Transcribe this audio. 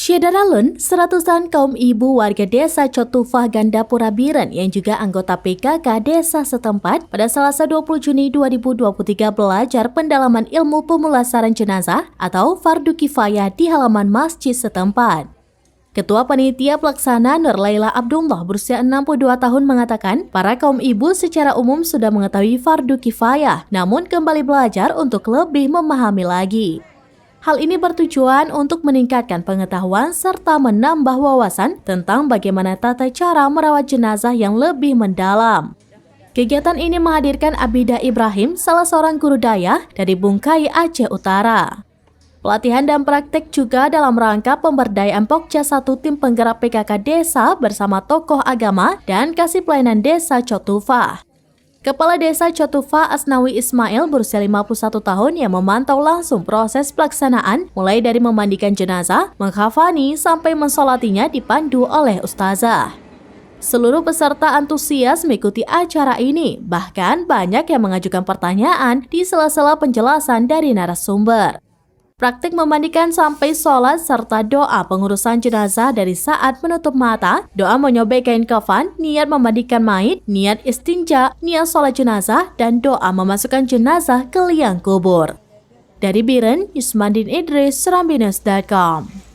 Syedaralun, seratusan kaum ibu warga desa Cotufah Gandapura Biren yang juga anggota PKK desa setempat pada Selasa 20 Juni 2023 belajar pendalaman ilmu pemulasaran jenazah atau fardu kifayah di halaman masjid setempat. Ketua Panitia Pelaksana Nur Laila Abdullah berusia 62 tahun mengatakan para kaum ibu secara umum sudah mengetahui fardu kifayah, namun kembali belajar untuk lebih memahami lagi. Hal ini bertujuan untuk meningkatkan pengetahuan serta menambah wawasan tentang bagaimana tata cara merawat jenazah yang lebih mendalam. Kegiatan ini menghadirkan Abida Ibrahim, salah seorang guru dayah dari Bungkai, Aceh Utara. Pelatihan dan praktek juga dalam rangka pemberdayaan Pokja 1 tim penggerak PKK desa bersama tokoh agama dan kasih pelayanan desa Cotufah. Kepala Desa Cotufah Asnawi Ismail berusia 51 tahun yang memantau langsung proses pelaksanaan mulai dari memandikan jenazah, menghafani sampai mensolatinya dipandu oleh ustazah. Seluruh peserta antusias mengikuti acara ini, bahkan banyak yang mengajukan pertanyaan di sela-sela penjelasan dari narasumber. Praktik memandikan sampai sholat serta doa pengurusan jenazah dari saat menutup mata, doa menyobek kain kafan, niat memandikan mayit, niat istinja, niat sholat jenazah, dan doa memasukkan jenazah ke liang kubur. Dari Biren, Yusmandin Idris, Serambinews.com.